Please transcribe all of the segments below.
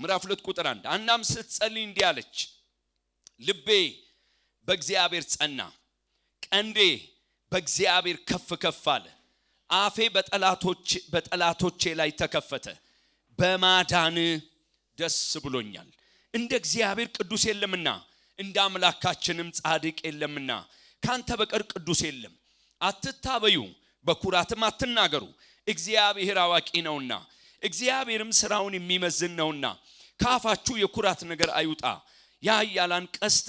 ምዕራፍ 2 ቁጥር 1 አናም ስትጸልይ እንዲህ አለች ልቤ በእግዚአብሔር ጸና ቀንዴ በእግዚአብሔር ከፍ ከፍ አለ አፌ በጠላቶቼ ላይ ተከፈተ በማዳን ደስ ብሎኛል እንደ እግዚአብሔር ቅዱስ የለምና እንደ አምላካችንም ጻድቅ የለምና ካንተ በቀር ቅዱስ የለም አትታበዩ በኩራትም አትናገሩ እግዚአብሔር አዋቂ ነውና እግዚአብሔርም ስራውን የሚመዝን ነውና ካፋችሁ የኩራት ነገር አይውጣ ያያላን ቀስት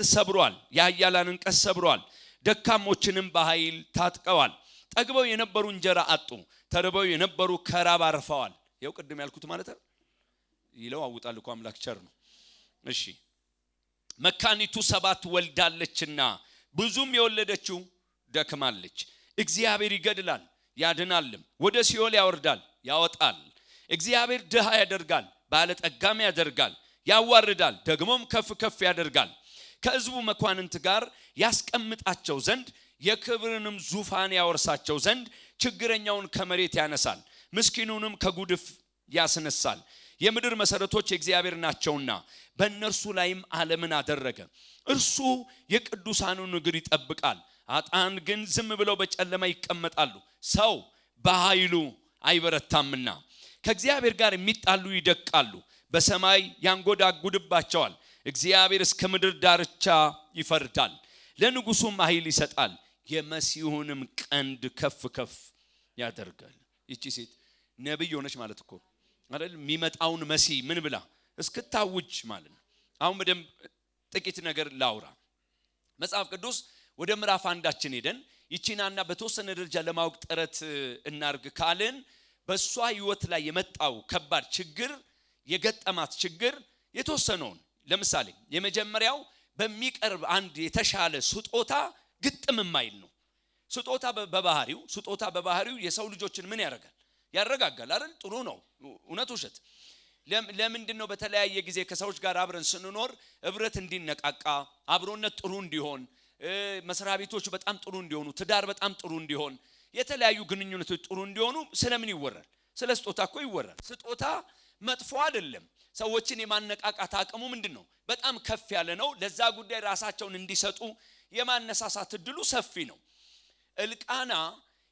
ሰብሯል ደካሞችንም በኃይል ታጥቀዋል ጠግበው የነበሩ እንጀራ አጡ ተርበው የነበሩ ከራብ አርፈዋል ይው ቅድም ያልኩት ማለት ነው ይለው አውጣል እኮ አምላክ ቸር ነው እሺ መካኒቱ 7 ወልዳለችና ብዙም የወለደችው ደክማለች እግዚአብሔር ይገድላል ያድናልም ወደ ሲኦል ያወርዳል ያወጣል እግዚአብሔር ድሃ ያደርጋል ባለጠጋም ያደርጋል ያዋርዳል ደግሞም ከፍ ከፍ ያደርጋል ከሕዝቡ መኳንንት ጋር ያስቀምጣቸው ዘንድ የክብርንም ዙፋን ያወርሳቸው ዘንድ ችግረኛውን ከመሬት ያነሳል ምስኪኑንም ከጉድፍ ያስነሳል የምድር መሰረቶች የእግዚአብሔር ናቸውና በእነርሱ ላይም ዓለምን አደረገ እርሱ የቅዱሳኑን እግር ይጠብቃል አጣን ግን ዝም ብለው በጨለማ ይቀመጣሉ ሰው በኃይሉ አይበረታምና ከእግዚአብሔር ጋር የሚጣሉ ይደቃሉ በሰማይ ያንጎዳጉድባቸዋል እግዚአብሔር እስከ ምድር ዳርቻ ይፈርዳል ለንጉሱም ኃይል ይሰጣል የመሲሁንም ቀንድ ከፍ ከፍ ያደርጋል እቺ ሴት ነብይ ሆነች ማለት እኮ አይደል የሚመጣውን መሲ ምን ብላ እስክታውጅ ማለት ነው አሁን በደም ጥቂት ነገር ላውራ መጽሐፍ ቅዱስ ወደ ምዕራፍ 1 ሄደን ይቺናና በተወሰነ ደረጃ ለማወቅ ጥረት እናርግ ካልን በሷ ህይወት ላይ የመጣው ከባድ ችግር የገጠማት ችግር የተወሰነውን ለምሳሌ የመጀመሪያው በሚቀርብ አንድ የተሻለ ስጦታ ግጥም የማይል ነው ስጦታ በባህሪው የሰው ልጆችን ምን ያረጋጋል አይደል ጥሩ ነው እውነት ውሸት ለምንድነው በተለያየ ጊዜ ከሰዎች ጋር አብረን ስንኖር ህብረት እንዲነቃቃ አብሮነት ጥሩ እንዲሆን መስራቢቶች በጣም ጥሩ እንዲሆኑ ትዳር በጣም ጥሩ እንዲሆን የተለያዩ ግንኙነቶች ጥሩ እንዲሆኑ ስለምን ይወራል ስለ ስጦታ እኮ ይወራል ስጦታ መጥፎ አይደለም ሰዎችን የማነቃቃት አቅሙ ምንድነው በጣም ከፍ ያለ ነው ለዛ ጉዳይ ራሳቸውን እንዲሰጡ የማነሳሳት እድሉ ሰፊ ነው እልቃና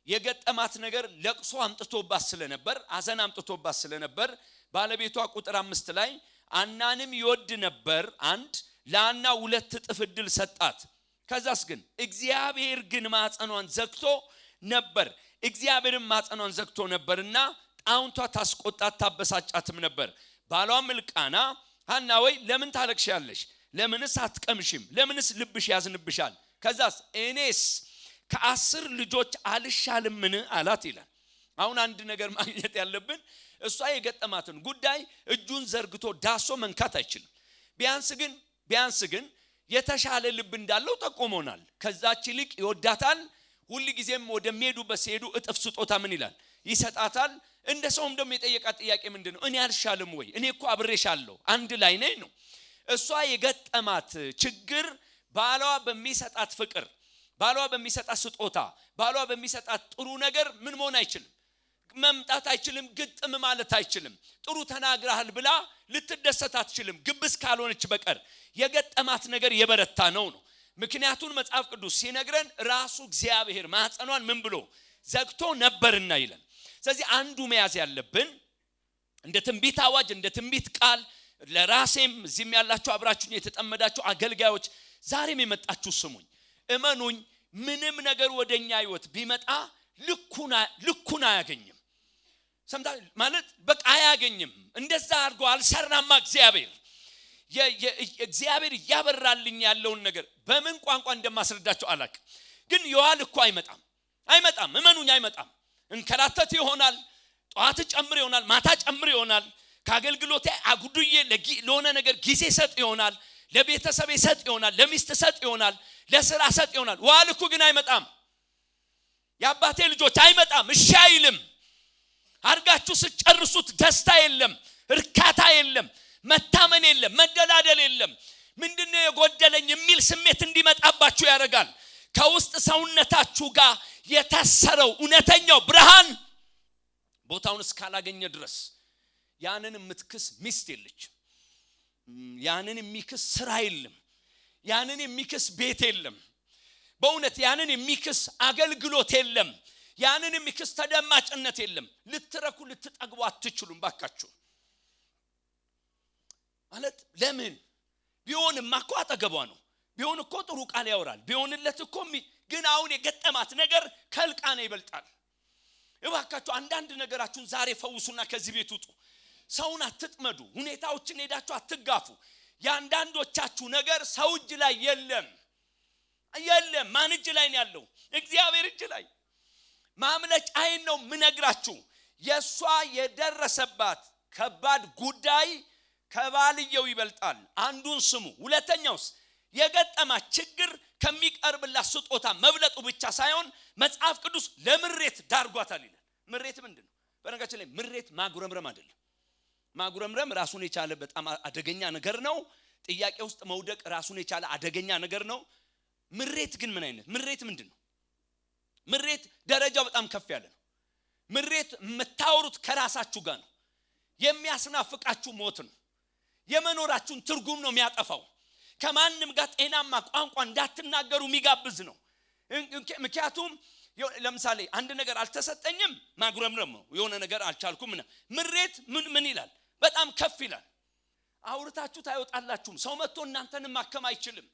የገጠማት ነገር ለቅሶ አምጥቶባት ስለነበር አዘን አምጥቶባት ስለነበር ባለቤቷ ቁጥር 5 ላይ አናንም ይወድ ነበር አንድ ለአና 2 እጥፍ እድል ሰጣት ከዛስ ግን እግዚአብሔር ግን ማጸኗን ዘግቶ ነበርና ጣውንቷ ታስቆጣት ታበሳጫትም ነበር ባሏም እልቃና ሃና ወይ ለምን ታለቅሻለሽ ለምንስ አትቀምሽም ለምንስ ልብሽ ያዝንብሻል ከዛስ እኔስ ከ10 ልጆች አልሻልምን አላት ይላል አሁን አንድ ነገር ማግኘት ያለብን እሷ የገጠማትን ጉዳይ እጁን ዘርግቶ ዳሶ መንካት አይችልም ቢያንስ ግን የተሻለ ልብ እንዳለው ጠቆሞናል ከዛች ልቅ ይወዳታል ሁሉ ጊዜም ወደሚሄዱበት ሲሄዱ እጥፍ ስጦታ ምን ይላል ይሰጣታል እንደ ሰውም ደም የጠየቃት ጥያቄ ምንድነው እኔ አልሻልም ወይ እኔ እኮ አብሬሻለሁ አንድ ላይ ነኝ ነው እሷ የገጠማት ችግር ባሏ በሚሰጣት ፍቅር ባሏ በሚሰጣት ስጦታ ባሏ በሚሰጣት ጥሩ ነገር ምን መሆን አይችልም መምጣት አይችልም ግጥም ማለት አይችልም ጥሩ ተናግራል ብላ ልትደሰት አትችልም ግብስ ካልሆነች በቀር የገጠማት ነገር የበረታ ነው ምክንያቱን መጽሐፍ ቅዱስ ሲነግረን ራሱ እግዚአብሔር ማህፀኗን ምን ብሎ ዘግቶ ነበርና ይላል ስለዚህ አንዱ መያዝ ያለብን እንደ ትንቢት አዋጅ እንደ ትንቢት ቃል ለራሴም እዚህም ያላችሁ አብራችሁኝ የተጠመዳችሁ አገልጋዮች ዛሬም የመጣችሁ ስሙኝ እመኑኝ ምንም ነገር ወደኛ ህይወት ቢመጣ ልኩና አያገኝም ሰምታ ማለት በቃ አያገኝም እንደዛ አድርጎ አልሰራማ እግዚአብሔር ያበራልኝ ያለውን ነገር በምን ቋንቋ እንደማስረዳቸው አላቅ ግን ይዋል እኮ አይመጣም እመኑኝ አይመጣም እንከራተት ይሆናል ጧት ጨምር ይሆናል ማታ ጨምር ይሆናል ካገልግሎቴ አጉዱዬ ለሆነ ነገር ጊዜ ሰጥ ይሆናል ለቤተሰብ ሰጥ ይሆናል ለሚስት ሰጥ ይሆናል ለሥራ ሰጥ ይሆናል ዋልኩ ግን አይመጣም ያባቴ ልጆች አይመጣም እሺ አይልም አርጋችሁ ስጨርሱት ደስታ የለም እርካታ የለም መታመን የለም መደላደል የለም ምንድነው የጎደለኝ የሚል ስሜት እንዲመጣባችሁ ያደርጋል ከውስጥ ሰውነታችሁ ጋር የታሰረው እውነተኛው ብርሃን ቦታውን እስካላገኘ ድረስ ያንን ምትክስ ሚስት የለች ያንን የሚክስ ስራ የለም ያንን የሚክስ ቤት የለም በእውነት ያንን የሚክስ አገልግሎት የለም ያንን የሚክስ ተደማጭነት የለም ልትረኩ ልትጠግቡ አትችሉም ባካችሁ ማለት ለምን ቢሆንማ እኮ አጠገቧ ነው ቢሆን እኮ ጥሩ ቃል ያወራል ቢሆንለት እኮ ግን አሁን የገጠማት ነገር ከልቃና ይበልጣል እባካችሁ አንዳንድ ነገራችሁን ዛሬ ፈውሱና ከዚህ ቤት ውጡ ሰውን አትጥመዱ ሁኔታዎችን ሄዳችሁ አትጋፉ ያንዳንዶቻችሁ ነገር ሰው እጅ ላይ የለም ማን እጅ ላይ ነው ያለው እግዚአብሔር እጅ ላይ ማምለጫዬን ነው ምነግራችሁ የሷ የደረሰባት ከባድ ጉዳይ ከባልየው ይበልጣል አንዱን ስሙ ሁለተኛውስ የገጠማት ችግር ከሚቀርብላት ስጦታ መብለጡ ብቻ ሳይሆን መጽሐፍ ቅዱስ ለምሬት ዳርጓታል ይላል ምሬት ምንድነው በነገራችን ላይ ምሬት ማጉረምረም አይደለም ማጉረምረም ራሱን የቻለ በጣም አደገኛ ነገር ነው ጥያቄ ውስጥ መውደቅ ራሱን የቻለ አደገኛ ነገር ነው ምሬት ግን ምን አይነት ምሬት ምንድነው ምሬት ደረጃው በጣም ከፍ ያለ ነው ምሬት መታወሩት ከራሳችሁ ጋር ነው የሚያስናፍቃችሁ ሞት ነው የመኖራችሁን ትርጉም ነው የሚያጠፋው ከማንንም ጋር ጤናማ ቋንቋ እንዳትናገሩ የሚጋብዝ ነው ምክንያቱም ለምሳሌ አንድ ነገር አልተሰጠኝም ማጉረምረም ነው የሆነ ነገር አልቻልኩም ምሬት ምን ይላል በጣም ከፍ ይላል አውርታችሁ ታይወጣላችሁም ሰው መጥቶ እናንተን ማከም አይችልም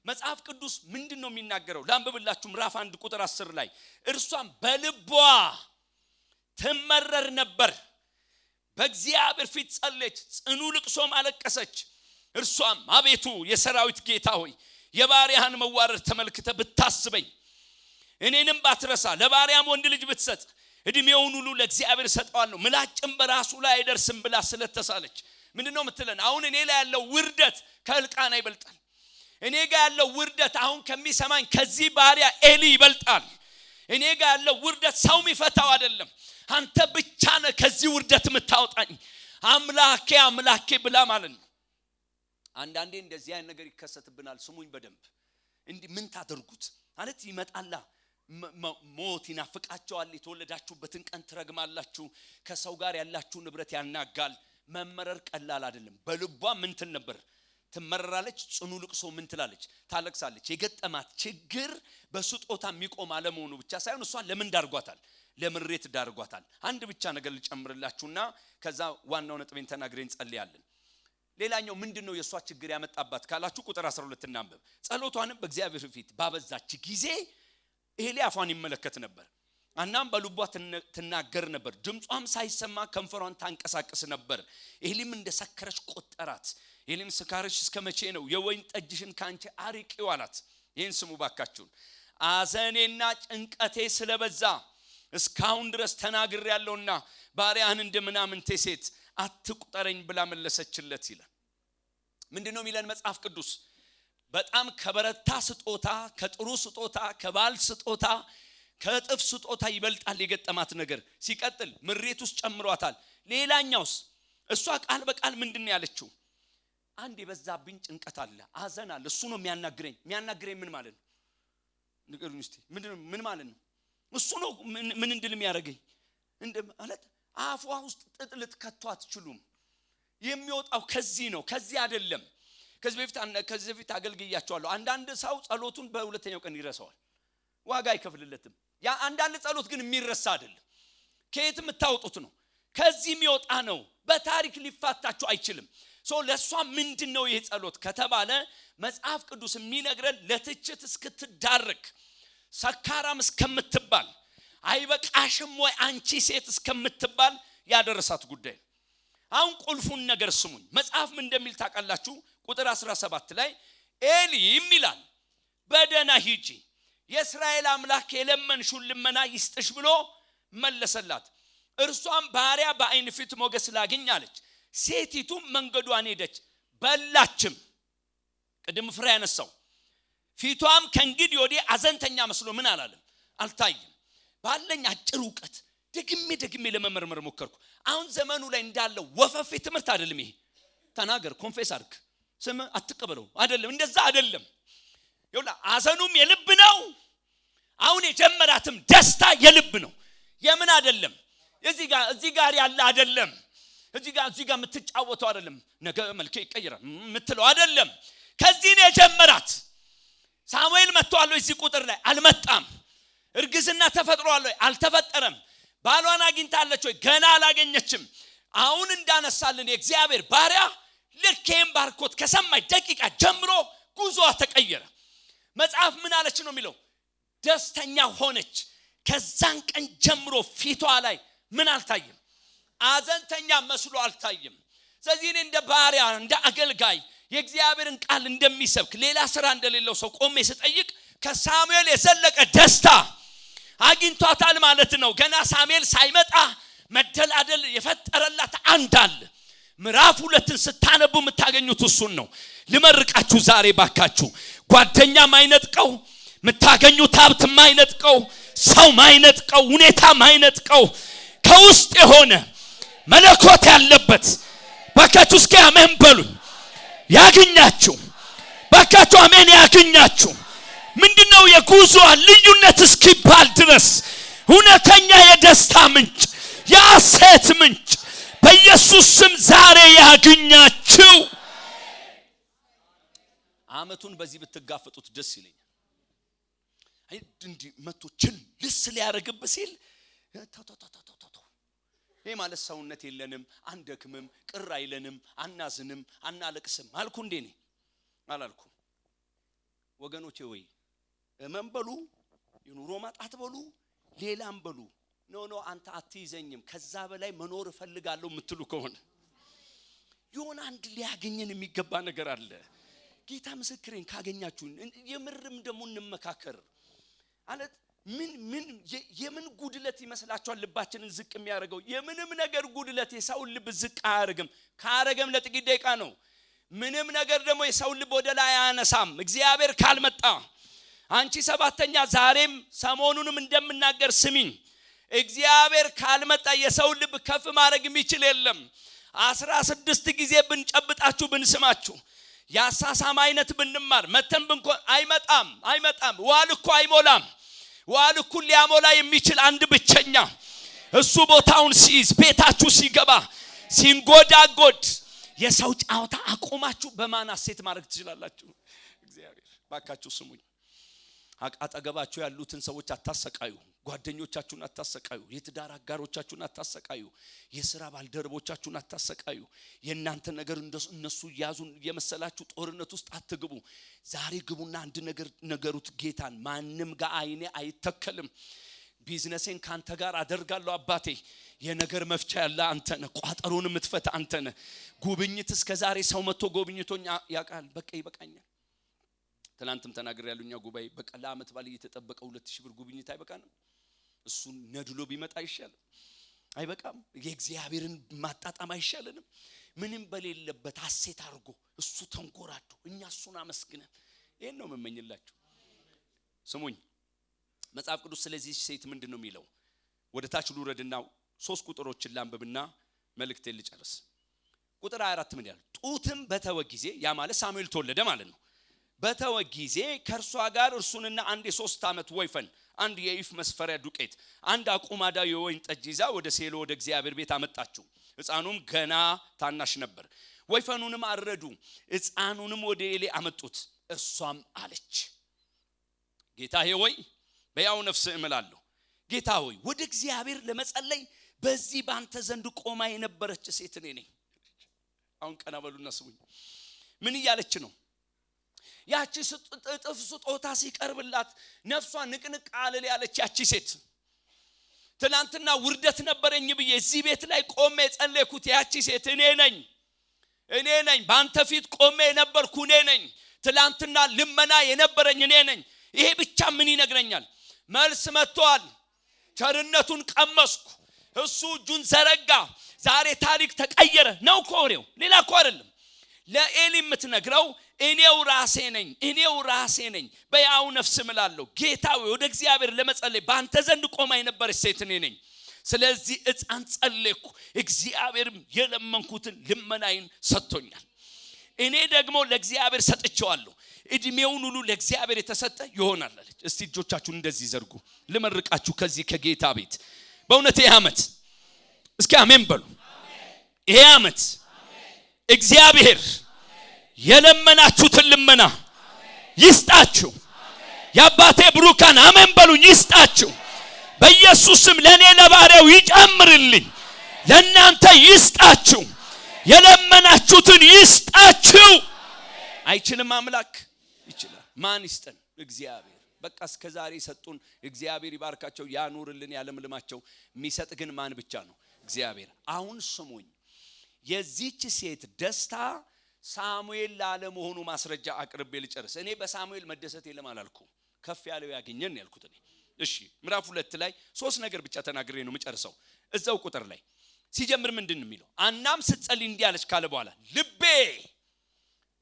መጽሐፍ ቅዱስ ምንድነው የሚናገረው ላንብብላችሁ ምዕራፍ 1 ቁጥር 10 ላይ እርሷም በልቧ ትመረር ነበር በእግዚአብሔር ፊት ጸለች ጽኑ ልቅሶም አለቀሰች እርሷም አቤቱ የሰራዊት ጌታ ሆይ የባሪያህን መዋረድ ተመልክተ ብታስበኝ እኔንም ባትረሳ ለባሪያም ወንድ ልጅ ብትሰጥ እድሜውን ሁሉ ለእግዚአብሔር ሰጠዋለሁ ምላጭም በራሱ ላይ አይደርስም ብላ ስለተሳለች ምንድነው ምትለን አሁን እኔ ላይ ያለው ውርደት ከልቃና ይበልጣል እኔ ጋር ያለው ውርደት አሁን ከሚሰማኝ ከዚህ ባሪያ ኤሊ ይበልጣል እኔ ጋር ያለው ውርደት ሰው የሚፈታው አይደለም አንተ ብቻ ነህ ከዚህ ውርደት የምታወጣኝ አምላኬ ብላ ማለት ነው አንዳንዴ እንደዚህ አይነት ነገር ይከሰትብናል ስሙኝ በደንብ እንዲህ ምን ታደርጉት ማለት ይመጣላ ሞት ይናፍቃቸዋል የተወለዳችሁበትን ቀን ትረግማላችሁ ከሰው ጋር ያላችሁ ንብረት ያናጋል መመረር ቀላል አይደለም በልቧ ምን ትል ነበር ትመረራለች ጽኑ ልቅሶ ምን ትላለች ታለቅሳለች የገጠማት ችግር በስጦታ የሚቆም አለመሆኑ ብቻ ሳይሆን እሷን ለምን ዳርጓታል ለምሬት ዳርጓታል አንድ ብቻ ነገር ልጨምርላችሁና ከዛ ዋናው ነጥቤን ተናግረን ጸልያለን ሌላኛው ምንድነው የሷ ችግር ያመጣባት ካላችሁ ቁጥር 12 እናንብብ ጸሎቷንም በእግዚአብሔር ፊት ባበዛች ጊዜ ኤሊ አፏን ይመለከት ነበር አናም በልቧ ትናገር ነበር ድምጿም ሳይሰማ ከንፈሯን ታንቀሳቀስ ነበር ኤሊም እንደሰከረች ቆጠራት ኤሊም ስካርሽ እስከመቼ ነው የወይን ጠጅሽን ካንቺ አርቂው አላት ይህን ስሙ ባካችሁ አዘኔና ጭንቀቴ ስለበዛ እስካሁን ድረስ ተናግር ያለውና ባሪያህን እንደምናምንቴ ሴት አትቁጠረኝ ብላ መለሰችለት ይላል ምንድነው ሚለን መጽሐፍ ቅዱስ በጣም ከበረታ ስጦታ ከጥሩ ስጦታ ከባል ስጦታ ከጥፍ ስጦታ ይበልጣል የገጠማት ነገር ሲቀጥል ምሬት ውስጥ ጨምሯታል ሌላኛውስ እሷ ቃል በቃል ምንድነው ያለችው አንድ የበዛብኝ ጭንቀት አለ አዘን አለ እሱ ነው የሚያናግረኝ ምን ማለት ነው ንገሩኝ እስቲ ምን ማለት ነው እሱ ነው ምን እንድልም ያረጋኝ እንደ ማለት አፏ ውስጥ ጥጥልት ከቷ አትችሉም የሚወጣው ከዚህ ነው ከዚህ አይደለም ከዚህ በፊት አገልግያቸዋለሁ አንዳንድ ሰው ጸሎቱን በሁለተኛው ቀን ይረሳዋል ዋጋ አይከፍልለትም ያ አንዳንድ ጸሎት ግን የሚረሳ አይደለም ከየት የምታወጡት ነው ከዚህ የሚወጣ ነው በታሪክ ሊፋታችሁ አይችልም ለሷ ምንድነው ይሄ ጸሎት ከተባለ መጽሐፍ ቅዱስ የሚነግረን ለትችት እስክትዳረክ ሰካራም እስከምትባል አይበቃሽም ወይ አንቺ ሴት እስከምትባል ያደረሳት ጉዳይ አሁን ቁልፉን ነገር ስሙኝ መጽሐፍ ምን እንደሚል ታውቃላችሁ ቁጥር 17 ላይ ኤሊ ይላል በደና ሂጂ የእስራኤል አምላክ የለመንሽውን ልመና ይስጥሽ ብሎ መለሰላት እርሷም ባሪያ በአይን ፊት ሞገስ ላግኝ አለች ሴቲቱም መንገዷን ሄደች በላችም ቅድም ፍሬ ያነሳው ፊቷም ከእንግዲህ ወዲህ አዘንተኛ መስሎ ምን አላለም አልታየም ባለኝ አጭር ዕውቀት ደግሜ ለመመርመር ሞከርኩ አሁን ዘመኑ ላይ እንዳለው ወፈፌ ትምህርት አይደለም ይሄ ተናገር ኮንፌስ አድርግ ስም አትቀበለው አይደለም እንደዛ አይደለም ይውላ አዘኑም የልብ ነው አሁን የጀመራትም ደስታ የልብ ነው የምን አይደለም እዚህ ጋር ያለ አይደለም እዚህ ጋር የምትጫወተው አይደለም ነገ መልከ ይቀየራል የምትለው አይደለም ከዚህ ነው የጀመራት ሳሙኤል መጥቷል እዚህ ቁጥር ላይ አልመጣም እርግዝና ተፈጥሯል አልተፈጠረም ባሏን አግኝታለች ወይ ገና አላገኘችም አሁን እንዳነሳልን የእግዚአብሔር ባሪያ ልኬም ባርኮት ከሰማይ ደቂቃ ጀምሮ ጉዞዋ ተቀየረ መጽሐፍ ምን አለች ነው የሚለው ደስተኛ ሆነች ከዛን ቀን ጀምሮ ፊቷ ላይ ምን አልታየም አዘንተኛ መስሎ አልታየም ስለዚህ እኔ እንደ ባሪያ እንደ አገልጋይ የእግዚአብሔርን ቃል እንደሚሰብክ ሌላ ስራ እንደሌለው ሰው ቆሜ ስጠይቅ ከሳሙኤል የዘለቀ ደስታ አግኝቷታል ማለት ነው ገና ሳሙኤል ሳይመጣ መደላደል የፈጠረላት አንዳል ምዕራፍ 2ን ስታነቡ የምታገኙት እሱን ነው ልመርቃችሁ ዛሬ ባካችሁ ጓደኛ ማይነጥቀው የምታገኙት ሀብት ማይነጥቀው ሰው ማይነጥቀው ሁኔታ ማይነጥቀው ከውስጥ የሆነ መለኮት ያለበት ባካችሁ እስኪ አሜን በሉ ያገኛችሁ ባካችሁ አሜን ያገኛችሁ ምንድነው የጉዞ ልዩነት እስኪባል ድረስ ሁነተኛ የደስታ ምንጭ የሐሴት ምንጭ በኢየሱስ ስም ዛሬ ያገኛችሁ አመቱን በዚህ ብትጋፈጡት ደስ ይለኛል አይ እንዲ መቶችን ልስ ሊያረግብ ሲል ይሄ ማለት ሰውነት የለንም አንደክምም ቅር አይለንም አናዝንም አናለቅስም አልኩ እንዴ ነኝ አላልኩ ወገኖቼ ወይ መንበሉ የኑሮ ማጣት በሉ ሌላም በሉ ኖ አንተ አትይዘኝም ከዛ በላይ መኖር ፈልጋለሁ ምትሉ ከሆነ ይሆን አንድ ሊያገኘን የሚገባ ነገር አለ ጌታ ምስክሬን ካገኛችሁ የምርም ደሞ እንመካከር አለት ምን የምን ጉድለት ይመስላችኋል ልባችንን ዝቅ የሚያደርገው የምንም ነገር ጉድለት የሰው ልብ ዝቅ አያርግም ካረገም ለጥቂት ደቂቃ ነው ምንም ነገር ደግሞ የሰው ልብ ወደ ላይ አያነሳም እግዚአብሔር ካልመጣ አንቺ ሰባተኛ ዛሬም ሰሞኑንም እንደምናገር ስሚኝ እግዚአብሔር ካልመጣ የሰው ልብ ከፍ ማድረግ የሚችል የለም 16 ጊዜ ብንጨብጣችሁ ብንስማችሁ ያሳሳም አይነት ብንማር መተን ብንኮን አይመጣም ዋልኩ አይሞላም ዋልኩ ሊያሞላ የሚችል አንድ ብቸኛ እሱ ቦታውን ሲይዝ ቤታችሁ ሲገባ ሲንጎዳጎድ የሰው ጫውታ አቆማችሁ በማን ሐሴት ማድረግ ትችላላችሁ እግዚአብሔር ባካችሁ ስሙኝ አጠገባችሁ ያሉትን ሰዎች አታሰቃዩ ጓደኞቻችሁን አታሰቃዩ የትዳር አጋሮቻችሁን አታሰቃዩ የሥራ ባልደረቦቻችሁን አታሰቃዩ የእናንተ ነገር እነሱ ያዙን የመሰላችሁ ጦርነት ውስጥ አትግቡ ዛሬ ግቡና አንድ ነገሩት ጌታን ማንንም ጋር አይኔ አይተከልም ቢዝነሴን ካንተ ጋር አደርጋለሁ አባቴ የነገር መፍቻ ያለ አንተ ነህ ቋጠሮን የምትፈታ አንተ ነህ ጉብኝት እስከዛሬ ሰው መጥቶ ጎብኝቶኛ ያቃል በቃ ይበቃኛል ትላንትም ተናግሬ ያሉኛ ጉባኤ በቀላ አመት ባል እየተጠበቀ 2000 ብር ጉብኝት አይበቃንም እሱን ነድሎ ቢመጣ ይሻላል አይበቃም የእግዚአብሔርን ማጣጣም አይሻለንም ምንም በሌለበት ሐሴት አድርጎ እሱ ተንኮራዶ እኛ እሱን አመስግነን ይሄን ነው መመኝላችሁ ስሙኝ መጽሐፍ ቅዱስ ስለዚህ ሴት ምንድነው የሚለው ወደ ታች ልውረድና 3 ቁጥሮችን ላንብብና መልእክቴን ልጨርስ ቁጥር 24 ምን ይላል ጡትም በተወ ጊዜ ያ ማለት ሳሙኤል ተወለደ ማለት ነው በተወ ጊዜ ከርሷ ጋር እርሱንና አንድ የ3 አመት ወይፈን አንድ የኢፍ መስፈሪያ ዱቄት አንድ አቁማዳ የወይን ጠጅ ይዛ ወደ ሴሎ ወደ እግዚአብሔር ቤት አመጣችው ሕፃኑም ገና ታናሽ ነበር ወይፈኑንም አረዱ ሕፃኑንም ወደ ኤሊ አመጡት እሷም አለች ጌታዬ ሆይ በያው ነፍስ እምላለሁ ጌታ ሆይ ወደ እግዚአብሔር ለመጸለይ በዚህ ባንተ ዘንድ ቆማ የነበረች ሴት ነኝ አሁን ቀና በሉና ስሙኝ ምን ይያለች ነው ያቺ ጥፍ ስጦታ ሲቀርብላት ነፍሷ ንቅንቅ አለል ያለች ያቺ ሴት ትላንትና ውርደት ነበረኝ ብዬ እዚህ ቤት ላይ ቆሜ ጸለይኩት ያቺ ሴት እኔ ነኝ ባንተ ፊት ቆሜ ነበርኩ እኔ ነኝ ትላንትና ልመና የነበረኝ እኔ ነኝ ይሄ ብቻ ምን ይነግረኛል መልስ መጥቷል ቸርነቱን ቀመስኩ እሱ እጁን ዘረጋ ዛሬ ታሪክ ተቀየረ ነው ኮሬው ሌላ እኮ አይደለም ለኤሊ የምትነግረው እኔው ራሴ ነኝ በያው ነፍስ እምላለሁ ጌታዬ ወደ እግዚአብሔር ለመጸለይ ባንተ ዘንድ ቆማ የነበረች ሴት ነኝ ስለዚህ ሕፃን ጸለይኩ እግዚአብሔርም የለመንኩትን ልመናዬን ሰጥቶኛል እኔ ደግሞ ለእግዚአብሔር ሰጥቼዋለሁ እድሜውን ሁሉ ለእግዚአብሔር የተሰጠ ይሆናል አለች እስቲ እጆቻችሁን እንደዚህ ዘርጉ ልመርቃችሁ ከዚህ ከጌታ ቤት በእውነት ያመት እስኪ አሜን በሉ ይሄ ዓመት እግዚአብሔር የለመናችሁትን ልመና ይስጣችሁ። የአባቴ ብሩካን አሜን በሉኝ። ይስጣችሁ በኢየሱስ ስም። ለኔ ለባሪያው ይጨምርልኝ፣ ለእናንተ ይስጣችሁ። የለመናችሁትን ይስጣችሁ። አይችልም አምላክ? ይችላል። ማን ይስጠን? እግዚአብሔር። በቃ እስከዛሬ ሰጡን፣ እግዚአብሔር ይባርካቸው ያኑርልን ያለምልማቸው። የሚሰጥ ግን ማን ብቻ ነው? እግዚአብሔር። አሁን ስሙኝ፣ የዚህች ሴት ደስታ ሳሙኤል ላለመሆኑ ማስረጃ አቅርቤ ልጨርስ። እኔ በሳሙኤል መደሰት የለም አላልኩም፣ ከፍ ያለው ያገኘን ያልኩት እኔ። እሺ ምዕራፍ 2 ላይ 3 ነገር ብቻ ተናግሬ ነው የምጨርሰው። እዛው ቁጥር ላይ ሲጀምር ምንድን ነው የሚለው? አናም ስትጸልይ እንዲህ አለች ካለ በኋላ ልቤ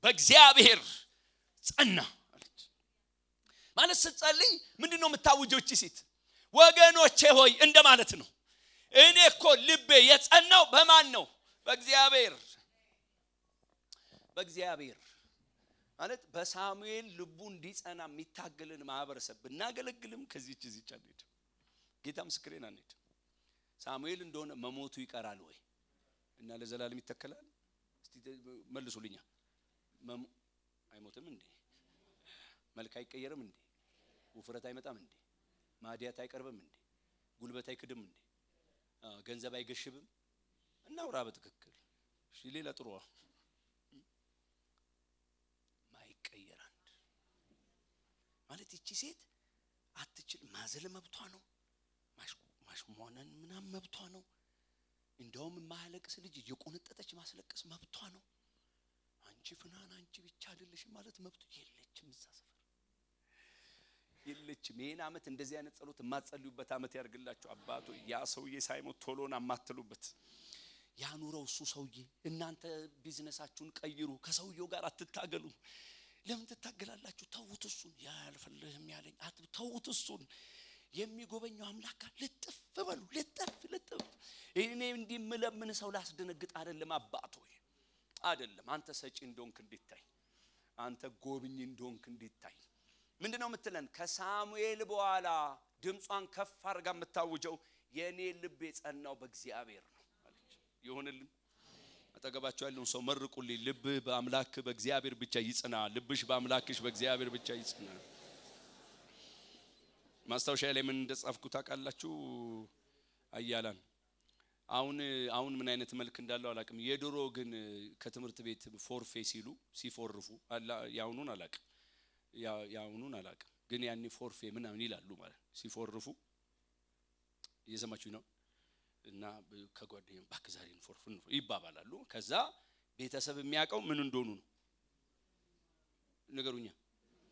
በእግዚአብሔር ጸና አለች። ማለት ስትጸልይ ምንድነው የምታውጀው እቺ ሴት? ወገኖቼ ሆይ እንደማለት ነው። እኔ እኮ ልቤ የጸናው በማን ነው? በእግዚአብሔር። በእግዚአብሔር ማለት በሳሙኤል ልቡ እንዲጸና የሚታገልን ማህበረሰብ ብናገለግልም ከዚህች አንሄድ። ጌታ ምስክሬን አንሄድ። ሳሙኤል እንደሆነ መሞቱ ይቀራል ወይ እና ለዘላለም ይተከላል? እስቲ መልሱልኛ። አይሞትም እንዴ? መልክ አይቀየርም እንዴ? ውፍረት አይመጣም እንዴ? ማዲያት አይቀርብም እንዴ? ጉልበት አይክድም እንዴ? ገንዘብ አይገሽብም? እናውራ በትክክል። እሺ ሌላ ጥሩ ማይቀየር አንድ ማለት እቺ ሴት አትችል። ማዘል መብቷ ነው። ማሽሟነን ምናም መብቷ ነው። እንደውም ማለቅስ ልጅ እየቆነጠጠች ማስለቀስ መብቷ ነው። አንቺ ፍናን አንቺ ብቻ አይደለሽም ማለት መብቱ የለችም። እዛ ሰፈር የለችም። ይሄን ዓመት እንደዚህ አይነት ጸሎት የማትጸልዩበት ዓመት ያርግላችሁ አባቶ። ያ ሰውዬ ሳይሞት ቶሎና ማትሉበት ያኑረው እሱ ሰውዬ። እናንተ ቢዝነሳችሁን ቀይሩ፣ ከሰውየው ጋር አትታገሉ። ለምን ትታገላላችሁ? ተውት እሱን። ያልፈልህም ያለኝ ተውት እሱን። የሚጎበኘው አምላክ ልጥፍ በሉ። ልጥፍ እኔ እንዲምለምን ሰው ላስደነግጥ አይደለም አባቶ አይደለም። አንተ ሰጪ እንደሆንክ እንዲታይ፣ አንተ ጎብኝ እንደሆንክ እንዲታይ። ምንድነው የምትለን? ከሳሙኤል በኋላ ድምጿን ከፍ አድርጋ የምታውጀው የኔ ልብ የጸናው በእግዚአብሔር ነው አለች። ይሁንልን። አጠገባቸው ያለውን ሰው መርቁልኝ። ልብህ በአምላክ በእግዚአብሔር ብቻ ይጽና። ልብሽ በአምላክሽ በእግዚአብሔር ብቻ ይጽና። ማስታወሻ ላይ ምን እንደጻፍኩ ታውቃላችሁ? አያላን አሁን ምን አይነት መልክ እንዳለው አላቅም። የድሮ ግን ከትምህርት ቤት ፎርፌ ሲሉ ሲፎርፉ ያውኑን አላቅም ግን ያኔ ፎርፌ ምናምን ይላሉ ማለት ሲፎርፉ እየሰማችሁ ነው። እና ከጓደኛም ባክ ዛሬን ፎርፉን ይባባላሉ። ከዛ ቤተሰብ የሚያውቀው ምን እንደሆኑ ነው ነገሩኛ።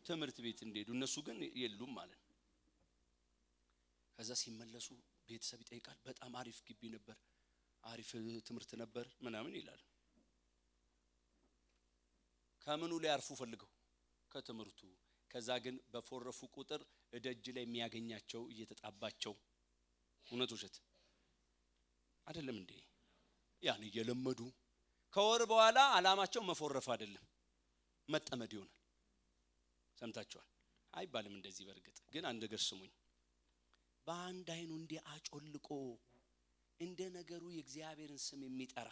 ትምህርት ቤት እንደሄዱ እነሱ ግን የሉም ማለት ነው። ከዛ ሲመለሱ ቤተሰብ ይጠይቃል። በጣም አሪፍ ግቢ ነበር፣ አሪፍ ትምህርት ነበር ምናምን ይላል። ከምኑ ላይ አርፉ ፈልገው? ከትምህርቱ። ከዛ ግን በፎረፉ ቁጥር እደጅ ላይ የሚያገኛቸው እየተጣባቸው። እውነት ውሸት አይደለም እንዴ? ያን እየለመዱ ከወር በኋላ አላማቸው መፎረፍ አይደለም መጠመድ ይሆናል። ሰምታችኋል አይባልም እንደዚህ። በርግጥ ግን አንድ ነገር ስሙኝ። በአንድ አይኑ እንዲህ አጮልቆ እንደ ነገሩ የእግዚአብሔርን ስም የሚጠራ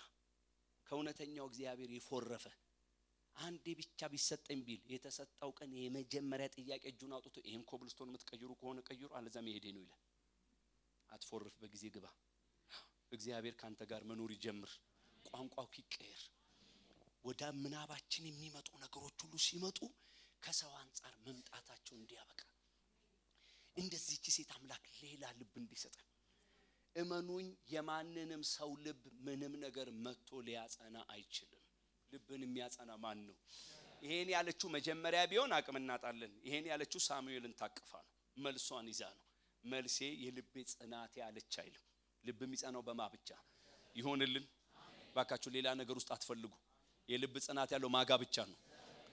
ከእውነተኛው እግዚአብሔር የፎረፈ አንዴ ብቻ ቢሰጠኝ ቢል የተሰጠው ቀን የመጀመሪያ ጥያቄ እጁን አውጥቶ ይሄን ኮብልስቶን የምትቀይሩ ከሆነ ቀይሩ፣ አለዛም ይሄዴ ነው ይላል። አትፎርፍ፣ በጊዜ ግባ። እግዚአብሔር ካንተ ጋር መኖር ይጀምር። ቋንቋው ይቀየር። ወደ ምናባችን የሚመጡ ነገሮች ሁሉ ሲመጡ ከሰው አንፃር መምጣታቸው እንዲያበቃ እንደዚህች ሴት አምላክ ሌላ ልብ እንዲሰጠን እመኑኝ። የማንንም ሰው ልብ ምንም ነገር መጥቶ ሊያጸና አይችልም። ልብን የሚያጸና ማን ነው? ይሄን ያለችው መጀመሪያ ቢሆን አቅም እናጣለን። ይሄን ያለችው ሳሙኤልን ታቅፋ ነው፣ መልሷን ይዛ ነው። መልሴ የልቤ ጽናት ያለች አይልም። ልብ የሚጸናው በማ ብቻ ይሆንልን። ባካችሁ ሌላ ነገር ውስጥ አትፈልጉ። የልብ ጽናት ያለው ማጋ ብቻ ነው።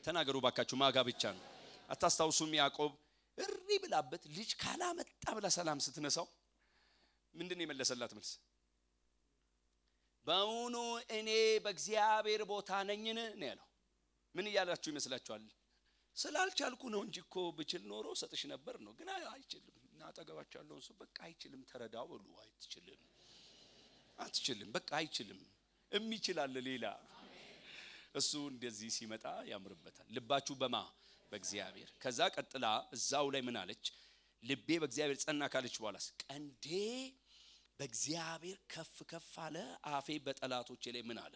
ተናገሩ ባካችሁ፣ ማጋ ብቻ ነው። አታስታውሱም? ያዕቆብ እሪ ብላበት ልጅ ካላመጣ ብላ ሰላም ስትነሳው ምንድነው የመለሰላት መልስ? በእውኑ እኔ በእግዚአብሔር ቦታ ነኝን ነው ያለው። ምን እያላችሁ ይመስላችኋል? ስላልቻልኩ ነው እንጂ እኮ ብችል ኖሮ ሰጥሽ ነበር ነው። ግን አይችልም። እና አጠገባችሁ ያለውን ሰው በቃ አይችልም ተረዳው በሉ። አትችልም፣ በቃ አይችልም። የሚችላል ሌላ እሱ እንደዚህ ሲመጣ ያምርበታል። ልባችሁ በማ በእግዚአብሔር። ከዛ ቀጥላ እዛው ላይ ምን አለች? ልቤ በእግዚአብሔር ጸና ካለች በኋላስ ቀንዴ በእግዚአብሔር ከፍ ከፍ አለ፣ አፌ በጠላቶቼ ላይ ምን አለ?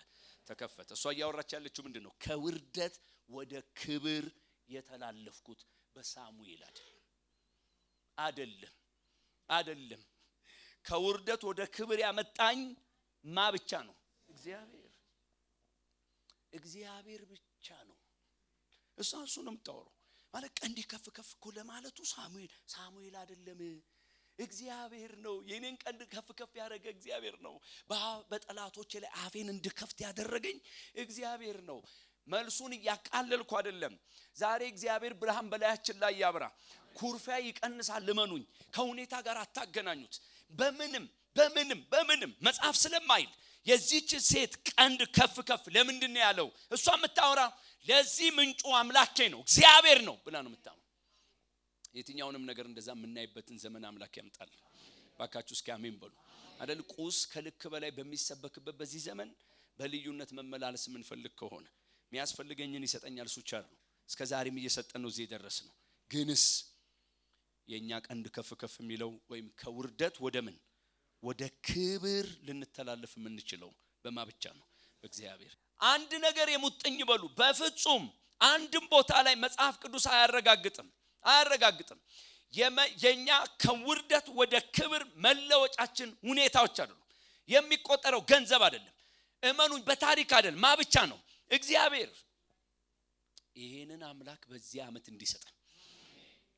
ተከፈተ። እሷ እያወራች ያለችው ምንድነው? ከውርደት ወደ ክብር የተላለፍኩት በሳሙኤል አይደለም። ከውርደት ወደ ክብር ያመጣኝ ማ ብቻ ነው? እግዚአብሔር ብቻ ነው። እሱ ነው የምታወራው ማለት ቀንዴ ከፍ ከፍ እኮ ለማለቱ ሳሙኤል አይደለም፣ እግዚአብሔር ነው። የኔን ቀንድ ከፍ ከፍ ያደረገ እግዚአብሔር ነው። በጠላቶቼ ላይ አፌን እንድከፍት ያደረገኝ እግዚአብሔር ነው። መልሱን ያቃለልኩ አይደለም። ዛሬ እግዚአብሔር ብርሃን በላያችን ላይ ያብራ። ኩርፊያ ይቀንሳል። ልመኑኝ፣ ከሁኔታ ጋር አታገናኙት። በምንም መጽሐፍ ስለማይል የዚህች ሴት ቀንድ ከፍ ከፍ ለምንድን ነው ያለው? እሷ የምታወራ ለዚህ ምንጩ አምላኬ ነው እግዚአብሔር ነው ብላ ነው የምታወራ። የትኛውንም ነገር እንደዛ የምናይበትን ዘመን አምላክ ያምጣል። ባካችሁ እስኪ አሜን በሉ አይደል? ቁስ ከልክ በላይ በሚሰበክበት በዚህ ዘመን በልዩነት መመላለስ የምንፈልግ ከሆነ የሚያስፈልገኝን ይሰጠኛል። እሱ ቸር ነው። እስከዛሬም እየሰጠን ነው እዚህ ደረስነው። ግንስ የኛ ቀንድ ከፍ ከፍ የሚለው ወይም ከውርደት ወደ ምን ወደ ክብር ልንተላለፍ የምንችለው በማ ብቻ ነው? በእግዚአብሔር። አንድ ነገር የሙጥኝ በሉ በፍጹም አንድም ቦታ ላይ መጽሐፍ ቅዱስ አያረጋግጥም። የኛ ከውርደት ወደ ክብር መለወጫችን ሁኔታዎች አይደሉም። የሚቆጠረው ገንዘብ አይደለም፣ እመኑኝ፣ በታሪክ አይደለም። ማ ብቻ ነው? እግዚአብሔር። ይሄንን አምላክ በዚህ ዓመት እንዲሰጠን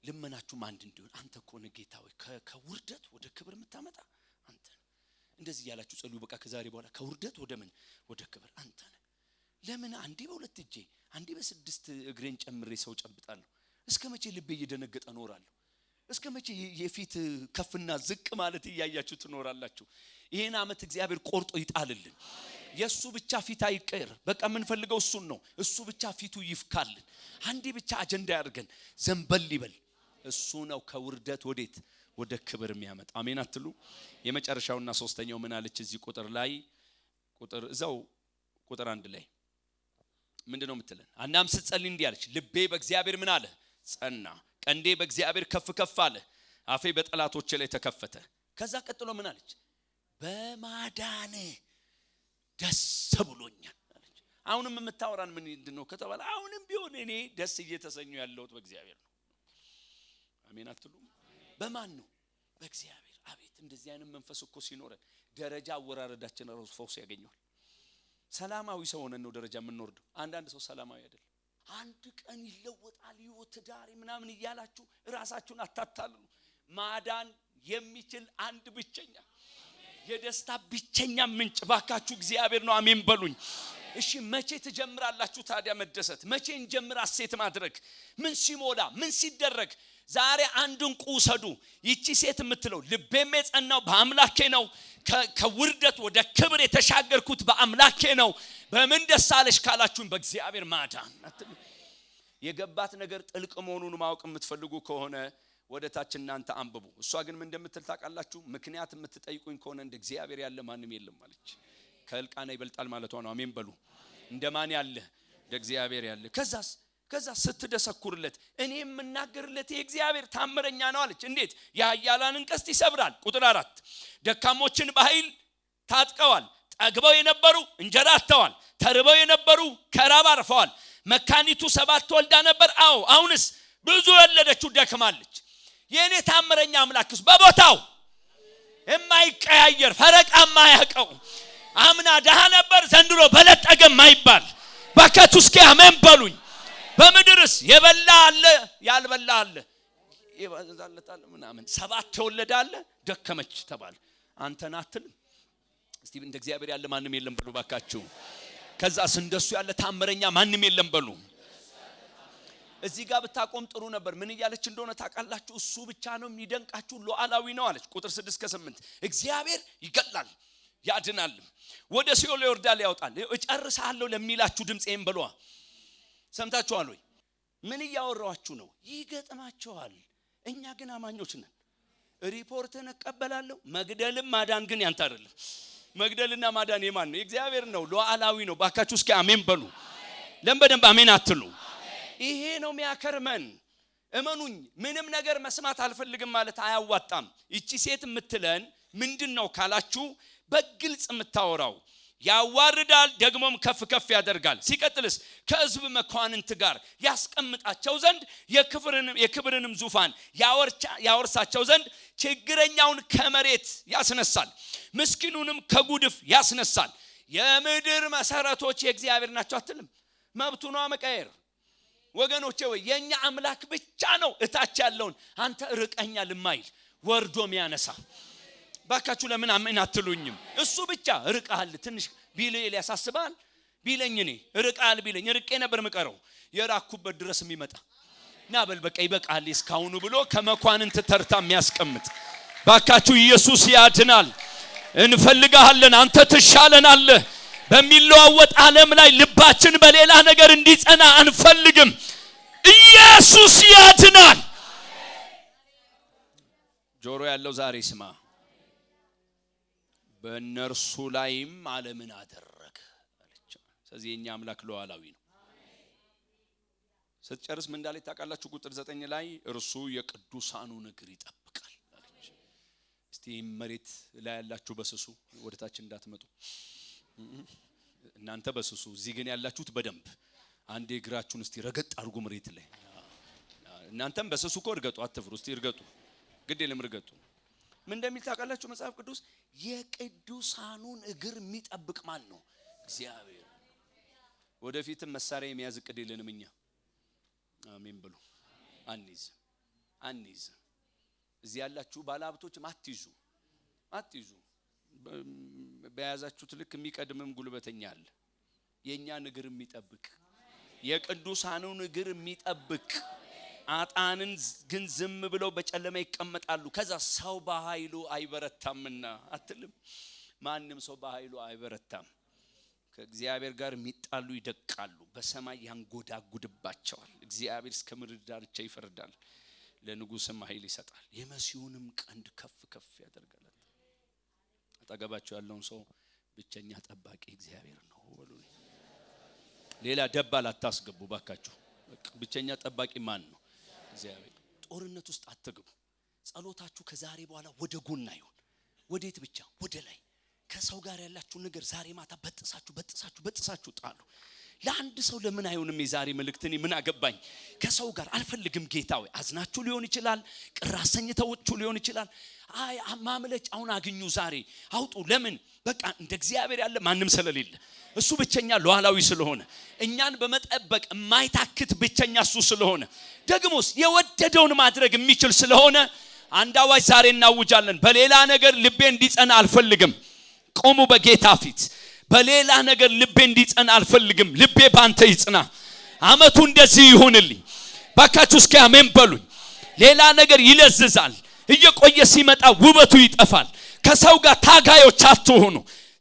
ልመናችሁም አንድ እንዲሆን። አንተ እኮ ነው ጌታ ሆይ ከውርደት ወደ ክብር የምታመጣ አንተ ነህ። እንደዚህ ያላችሁ ጸልዩ። በቃ ከዛሬ በኋላ ከውርደት ወደ ምን ወደ ክብር አንተ ነህ። ለምን አንዴ በሁለት እጄ አንዴ በስድስት እግሬን ጨምሬ ሰው ጨብጣለሁ? እስከ መቼ ልቤ እየደነገጠ ኖራለሁ? እስከ መቼ የፊት ከፍና ዝቅ ማለት እያያችሁ ትኖራላችሁ? ይሄን ዓመት እግዚአብሔር ቆርጦ ይጣልልን። የሱ ብቻ ፊት አይቀር። በቃ የምንፈልገው እሱን ነው። እሱ ብቻ ፊቱ ይፍካልን። አንዴ ብቻ አጀንዳ ያድርገን፣ ዘንበል ይበል። እሱ ነው ከውርደት ወዴት ወደ ክብር የሚያመጣ። አሜን አትሉ? የመጨረሻውና ሶስተኛው ምን አለች እዚህ ቁጥር ላይ? ቁጥር 1 ላይ ምንድነው የምትለን? አናም ስትጸልይ እንዲህ አለች፣ ልቤ በእግዚአብሔር ምን አለ? ጸና። ቀንዴ በእግዚአብሔር ከፍ ከፍ አለ፣ አፌ በጠላቶቼ ላይ ተከፈተ። ከዛ ቀጥሎ ምን አለች? በማዳን ደስ ብሎኛል አለች። አሁንም የምታወራን ምንድነው ከተባለ አሁንም ቢሆን እኔ ደስ እየተሰኙ ያለሁት በእግዚአብሔር ነው። አሜን አትሉ? በማን ነው? በእግዚአብሔር። አቤት እንደዚህ አይነት መንፈስ እኮ ሲኖረን ደረጃ አወራረዳችን ራሱ ፈውስ ያገኛል። ሰላማዊ ሰው ሆነን ነው ደረጃ የምንወርደው። አንዳንድ ሰው ሰላማዊ አይደለም። አንድ ቀን ይለወጣል ህይወት ትዳር ምናምን እያላችሁ ራሳችሁን አታታልሉ። ማዳን የሚችል አንድ ብቸኛ የደስታ ብቸኛ ምንጭ ባካችሁ እግዚአብሔር ነው። አሜን በሉኝ። እሺ መቼ ትጀምራላችሁ ታዲያ መደሰት? መቼ እንጀምር ሐሴት ማድረግ? ምን ሲሞላ ምን ሲደረግ? ዛሬ አንዱን ቁሰዱ። ይቺ ሴት የምትለው ልቤም የጸናው በአምላኬ ነው፣ ከውርደት ወደ ክብር የተሻገርኩት በአምላኬ ነው። በምን ደስ አለሽ ካላችሁን በእግዚአብሔር ማዳን። የገባት ነገር ጥልቅ መሆኑን ማወቅ የምትፈልጉ ከሆነ ወደ ታች እናንተ አንብቡ። እሷ ግን ምን እንደምትል ታውቃላችሁ? ምክንያት የምትጠይቁኝ ከሆነ እንደ እግዚአብሔር ያለ ማንም የለም አለች። ከእልቃና ይበልጣል ማለቷ ነው። አሜን በሉ። እንደማን ያለ? እንደ እግዚአብሔር ያለ። ከዛ ስትደሰኩርለት እኔ የምናገርለት የእግዚአብሔር ታምረኛ ነው አለች። እንዴት? የኃያላንን ቀስት ይሰብራል። ቁጥር 4 ደካሞችን በኃይል ታጥቀዋል። ጠግበው የነበሩ እንጀራ አጥተዋል። ተርበው የነበሩ ከራብ አርፈዋል። መካኒቱ 7 ወልዳ ነበር። አዎ አሁንስ ብዙ ወለደችው፣ ደክማለች። የኔ ታምረኛ አምላክስ በቦታው የማይቀያየር ፈረቃ የማያውቀው አምና ደሃ ነበር ዘንድሮ በለጠገ የማይባል በከቱ እስኪ አሜን በሉኝ። በምድርስ የበላ አለ ያልበላ አለ፣ ይባዛለታል ምናምን 7 ተወለደ አለ፣ ደከመች ተባለ። አንተን አትልም? እስቲ እንደ እግዚአብሔር ያለ ማንም የለም በሉ ባካችሁ። ከዛስ እንደሱ ያለ ታምረኛ ማንም የለም በሉ። እዚህ ጋር ብታቆም ጥሩ ነበር። ምን እያለች እንደሆነ ታውቃላችሁ? እሱ ብቻ ነው የሚደንቃችሁ፣ ሉዓላዊ ነው አለች። ቁጥር 6-8 እግዚአብሔር ይገላል ያድናል፣ ወደ ሲኦል ይወርዳል ያወጣል። እጨርሳለሁ ለሚላችሁ ድምጽ ይሄን በሏ። ሰምታችኋል ወይ? ምን እያወራችሁ ነው? ይገጥማችኋል። እኛ ግን አማኞች ነን። ሪፖርትን እቀበላለሁ። መግደልም ማዳን ግን ያንተ አይደለም። መግደልና ማዳን የማን ነው? እግዚአብሔር ነው። ሉዓላዊ ነው። ባካችሁ እስኪ አሜን በሉ። ለምበደም አሜን አትሉ? ይሄ ነው የሚያከርመን። እመኑኝ ምንም ነገር መስማት አልፈልግም ማለት አያዋጣም። እቺ ሴት የምትለን ምንድነው ካላችሁ በግልጽ የምታወራው ያዋርዳል ደግሞም ከፍ ከፍ ያደርጋል። ሲቀጥልስ ከሕዝብ መኳንንት ጋር ያስቀምጣቸው ዘንድ የክብርንም ዙፋን ያወርሳቸው ዘንድ ችግረኛውን ከመሬት ያስነሳል፣ ምስኪኑንም ከጉድፍ ያስነሳል። የምድር መሰረቶች የእግዚአብሔር ናቸው አትልም? መብቱ ነው መቀየር። ወገኖቼ ወይ የኛ አምላክ ብቻ ነው እታች ያለውን አንተ ርቀኛል ማይል ወርዶ የሚያነሳ። ባካችሁ ለምን አሜን አትሉኝም? እሱ ብቻ ርቃል ትንሽ ቢለኝ ያሳስባል። ቢለኝ እኔ ርቃል ቢለኝ ርቄ ነበር መቀረው የራኩበት ድረስ የሚመጣ ናበል በቃ ይበቃል እስካሁኑ ብሎ ከመኳንንት ተርታ የሚያስቀምጥ። ባካችሁ ኢየሱስ ያድናል። እንፈልጋለን፣ አንተ ትሻለናለህ። በሚለዋወጥ ዓለም ላይ ልባችን በሌላ ነገር እንዲጸና አንፈልግም። ኢየሱስ ያድናል። ጆሮ ያለው ዛሬ ስማ። በእነርሱ ላይም ዓለምን አደረገ አለች። ስለዚህ የኛ አምላክ ሉዓላዊ ነው። ስትጨርስ ምን እንዳለ ታውቃላችሁ? ቁጥር 9 ላይ እርሱ የቅዱሳኑን እግር ይጠብቃል አለች። እስቲ መሬት ላይ ያላችሁ በስሱ ወደታች እንዳትመጡ። እናንተ በስሱ እዚህ ግን ያላችሁት በደንብ አንዴ እግራችሁን እስቲ ረገጥ አድርጉ መሬት ላይ። እናንተም በስሱ እኮ እርገጡ፣ አትፍሩ። እስቲ እርገጡ፣ ግድ የለም እርገጡ። ምን እንደሚል ታውቃላችሁ? መጽሐፍ ቅዱስ የቅዱሳኑን እግር የሚጠብቅ ማን ነው? እግዚአብሔር። ወደፊትም መሳሪያ የሚያዝ እቅድ የለንም እኛ። አሜን ብሉ። አንይዝ እዚህ ያላችሁ ባለሀብቶች አትይዙ። በያዛችሁት ልክ የሚቀድምም ጉልበተኛ አለ። የኛን እግር የሚጠብቅ የቅዱሳኑን እግር የሚጠብቅ። አጣንን ግን ዝም ብለው በጨለማ ይቀመጣሉ። ከዛ ሰው በኃይሉ አይበረታምና አትልም? ማንም ሰው በኃይሉ አይበረታም። ከእግዚአብሔር ጋር የሚጣሉ ይደቃሉ፣ በሰማይ ያንጎዳጉድባቸዋል። እግዚአብሔር እስከ ምድር ዳርቻ ይፈርዳል፣ ለንጉስም ኃይል ይሰጣል፣ የመሲሁንም ቀንድ ከፍ ከፍ ያደርጋል። አጠገባቸው ያለውን ሰው ብቸኛ ጠባቂ እግዚአብሔር ነው በሉ። ሌላ ደባል አታስገቡ ባካችሁ። ብቸኛ ጠባቂ ማን ነው? እግዚአብሔር። ጦርነት ውስጥ አትግቡ። ጸሎታችሁ ከዛሬ በኋላ ወደ ጎን አይሁን። ወዴት ብቻ? ወደ ላይ። ከሰው ጋር ያላችሁ ነገር ዛሬ ማታ በጥሳችሁ ጣሉ። ለአንድ ሰው ለምን አይሆንም? የዛሬ መልእክት እኔ ምን አገባኝ? ከሰው ጋር አልፈልግም። ጌታዬ አዝናችሁ ሊሆን ይችላል፣ ቅር አሰኝታችሁ ሊሆን ይችላል። አይ ማምለጫውን አግኙ፣ ዛሬ አውጡ። ለምን? በቃ እንደ እግዚአብሔር ያለ ማንም ስለሌለ፣ እሱ ብቸኛ ሉዓላዊ ስለሆነ፣ እኛን በመጠበቅ የማይታክት ብቸኛ እሱ ስለሆነ፣ ደግሞስ የወደደውን ማድረግ የሚችል ስለሆነ አንድ አዋጅ ዛሬ እናውጃለን። በሌላ ነገር ልቤ እንዲጸና አልፈልግም። ቆሙ በጌታ ፊት። በሌላ ነገር ልቤ እንዲጸና አልፈልግም። ልቤ ባንተ ይጽና። አመቱ እንደዚህ ይሁንልኝ። ባካችሁ እስኪ አሜን በሉኝ። ሌላ ነገር ይለዝዛል፣ እየቆየ ሲመጣ ውበቱ ይጠፋል። ከሰው ጋር ታጋዮች አትሆኑ።